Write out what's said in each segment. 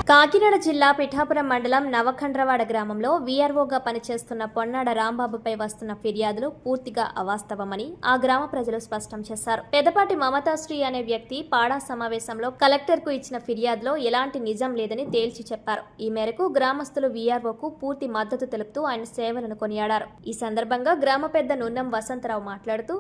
కాకినాడ జిల్లా పిఠాపురం మండలం నవఖండ్రవాడ గ్రామంలో వీఆర్ఓగా పనిచేస్తున్న పొన్నాడ రాంబాబుపై వస్తున్న ఫిర్యాదులు పూర్తిగా అవాస్తవమని ఆ గ్రామ ప్రజలు స్పష్టం చేశారు. పెదపాటి మమతాశ్రీ అనే వ్యక్తి పాడా సమావేశంలో కలెక్టర్కు ఇచ్చిన ఫిర్యాదులో ఎలాంటి నిజం లేదని తేల్చి చెప్పారు. ఈ మేరకు గ్రామస్తులు వీఆర్ఓకు పూర్తి మద్దతు తెలుపుతూ ఆయన సేవలను కొనియాడారు. ఈ సందర్భంగా గ్రామ పెద్ద నున్నం వసంతరావు మాట్లాడుతూ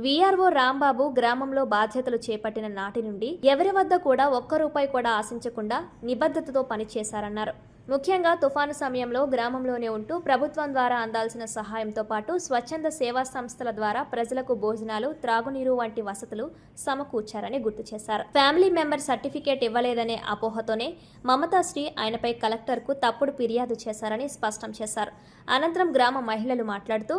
వీఆర్ఓ రాంబాబు గ్రామంలో బాధ్యతలు చేపట్టిన నాటి నుండి ఎవరి వద్ద కూడా ఒక్క రూపాయి కూడా ఆశించకుండా నిబద్ధతతో పనిచేశారన్నారు. ముఖ్యంగా తుఫాను సమయంలో గ్రామంలోనే ఉంటూ ప్రభుత్వం ద్వారా అందాల్సిన సహాయంతో పాటు స్వచ్ఛంద సేవా సంస్థల ద్వారా ప్రజలకు భోజనాలు, త్రాగునీరు వంటి వసతులు సమకూర్చారని గుర్తు చేశారు. ఫ్యామిలీ మెంబర్ సర్టిఫికేట్ ఇవ్వలేదనే అపోహతోనే మమతాశ్రీ ఆయనపై కలెక్టర్కు తప్పుడు ఫిర్యాదు చేశారని స్పష్టం చేశారు. అనంతరం గ్రామ మహిళలు మాట్లాడుతూ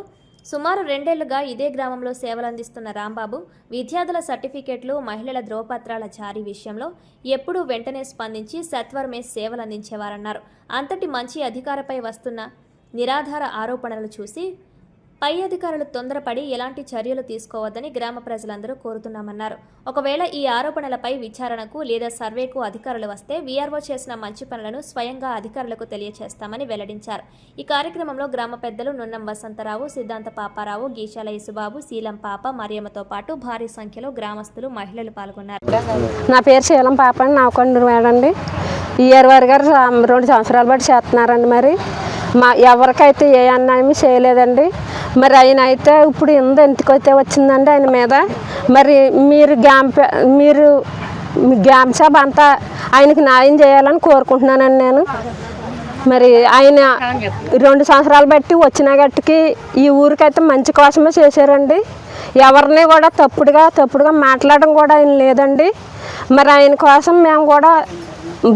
సుమారు 2 ఏళ్లుగా ఇదే గ్రామంలో సేవలందిస్తున్న రాంబాబు విద్యార్థుల సర్టిఫికెట్లు, మహిళల ధ్రువపత్రాల జారీ విషయంలో ఎప్పుడూ వెంటనే స్పందించి సత్వరమే సేవలందించేవారన్నారు. అంతటి మంచి అధికారిపై వస్తున్న నిరాధార ఆరోపణలు చూసి పై అధికారులు తొందరపడి ఎలాంటి చర్యలు తీసుకోవద్దని గ్రామ ప్రజలందరూ కోరుతున్నామన్నారు. ఒకవేళ ఈ ఆరోపణలపై విచారణకు లేదా సర్వేకు అధికారులు వస్తే వీఆర్ఓ చేసిన మంచి పనులను స్వయంగా అధికారులకు తెలియజేస్తామని వెల్లడించారు. ఈ కార్యక్రమంలో గ్రామ పెద్దలు నున్నం వసంతరావు, సిద్ధాంత పాపారావు, గీశాల యేసుబాబు, శీలం పాప, మరియమ్మతో పాటు భారీ సంఖ్యలో గ్రామస్తులు, మహిళలు పాల్గొన్నారు. నా పేరు శీలం పాప అండి, నవకొండూరు. ఈఆర్ఓ గారు 2 సంవత్సరాల బట్టి చేస్తున్నారండి. మరి ఎవరికైతే ఏ అన్యాయం చేయలేదండి. మరి ఆయన అయితే ఇప్పుడు ఎందుకైతే వచ్చిందండి ఆయన మీద. మరి మీరు గ్యామ్ సభ అంతా ఆయనకి న్యాయం చేయాలని కోరుకుంటున్నానండి నేను. మరి ఆయన 2 సంవత్సరాలు బట్టి వచ్చిన గట్టుకి ఈ ఊరికైతే మంచి కోసమే చేశారండి. ఎవరిని కూడా తప్పుడుగా మాట్లాడడం కూడా ఆయన లేదండి. మరి ఆయన కోసం మేము కూడా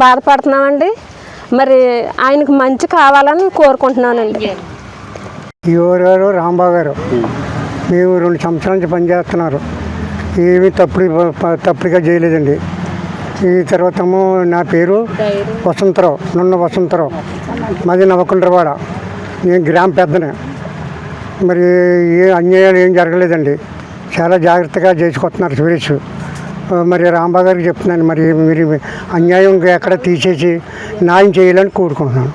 బాధపడుతున్నామండి. మరి ఆయనకు మంచి కావాలని కోరుకుంటున్నానండి. ఈ ఊరు రాంబాబు గారు మేము 2 సంవత్సరాల నుంచి పనిచేస్తున్నారు. ఏమీ తప్పుడుగా చేయలేదండి. ఈ తర్వాత నా పేరు వసంతరావు, నున్న వసంతరావు, మాది నవకొండవాడ. నేను గ్రామ పెద్దనే. మరి ఏ అన్యాయాలు ఏం జరగలేదండి. చాలా జాగ్రత్తగా చేసుకొస్తున్నారు సురేష్. మరి రాంబాబు గారికి చెప్తున్నాను, మరి మీరు అన్యాయం ఎక్కడ తీసేసి న్యాయం చేయాలని కోరుకుంటున్నాను.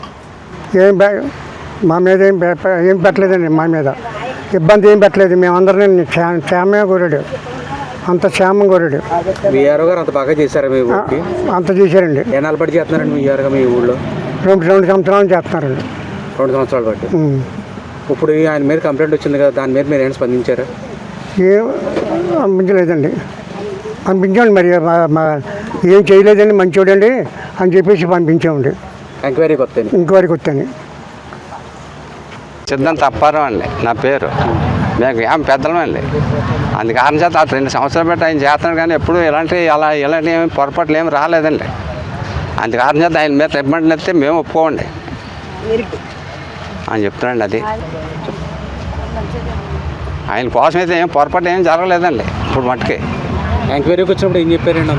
మా మీద ఏం పెట్టలేదండి. మా మీద ఇబ్బంది ఏం పెట్టలేదు. మేమందరినీ క్షేమమే కోరాడు, అంత క్షేమం కోరాడు. వీఆర్ఓ గారు అంత బాగా చేశారు మీ ఊరికి? అంత చేశారండి. ఎన్నాళ్ళు బట్టి చేస్తున్నారండి వీఆర్ఓ మీ ఊళ్ళో? 2 సంవత్సరాలు చేస్తున్నారండి. 2 సంవత్సరాలు బట్టి. ఇప్పుడు ఆయన మీద కంప్లైంట్ వచ్చింది కదా, దాని మీద మీరు ఏమైనా స్పందించారా? ఏం పంపించలేదండి. పంపించామండి. మరి ఏం చేయలేదండి, మంచోడండి అని చెప్పేసి పంపించామండి. ఎంక్వైరీకి వస్తాను. సిద్ధాంత అప్పారావు అండి నా పేరు. మేము ఏం పెద్దలమండి. అందుకని చేత 2 సంవత్సరాలు బట్టి ఆయన చేస్తున్నాడు, కానీ ఎప్పుడు ఇలాంటి ఏమి పొరపాట్లు ఏమి రాలేదండి. అందుకని చేత ఆయన మీద ఇబ్బంది అయితే మేము ఒప్పుకోండి అని చెప్తున్నాండి. అది ఆయన కోసం అయితే ఏం పొరపాటు ఏం జరగలేదండి ఇప్పుడు మట్టుకి. ఎంక్వైరీకి వచ్చినప్పుడు ఏం చెప్పారండి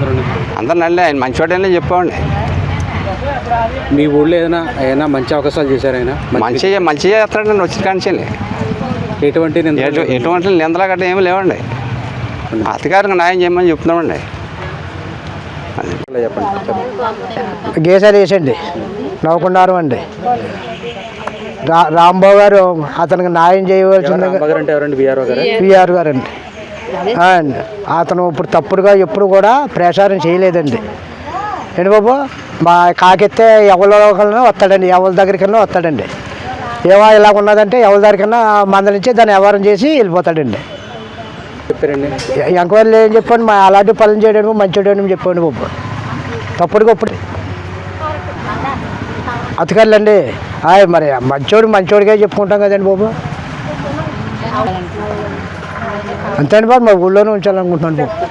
అందరినండి? ఆయన మంచివాడని చెప్పామండి. మీ ఊళ్ళో ఏదైనా మంచి అవకాశాలు చేశారు ఆయన? మంచిగా చేస్తాడండి వచ్చిన కానించండి. ఎటువంటి నిందల గట్ట ఏమి లేవండి. అధికారికి న్యాయం చేయమని చెప్తున్నామండి. గేసాలు వేసండి, నవ్వుకున్నారు అండి. రాంబాబు గారు అతనికి న్యాయం చేయవలసింది. వీఆర్ గారు అండి. అతను ఇప్పుడు తప్పుడుగా ఎప్పుడు కూడా ప్రచారం చేయలేదండి. ఏంటి బాబు, మా కాకెత్తే ఎవరి వస్తాడండి, ఎవరి దగ్గరికన్నా వస్తాడండి. ఏమో ఇలాగ ఉన్నదంటే ఎవరి దగ్గరికన్నా మందలించి దాన్ని వ్యవహారం చేసి వెళ్ళిపోతాడండి. ఎంక్వైరీలు ఏం చెప్పండి, మా అలాంటి పనులు చేయడం మంచివాడు చెప్పండి బాబు. తప్పుడుగా ఇప్పుడు అధికారులు అండి. మరి మంచోడిగా చెప్పుకుంటాం కదండి బాబు. అంతే అండి బాబు, మా ఊళ్ళోనే ఉంచాలనుకుంటున్నాను బాబు.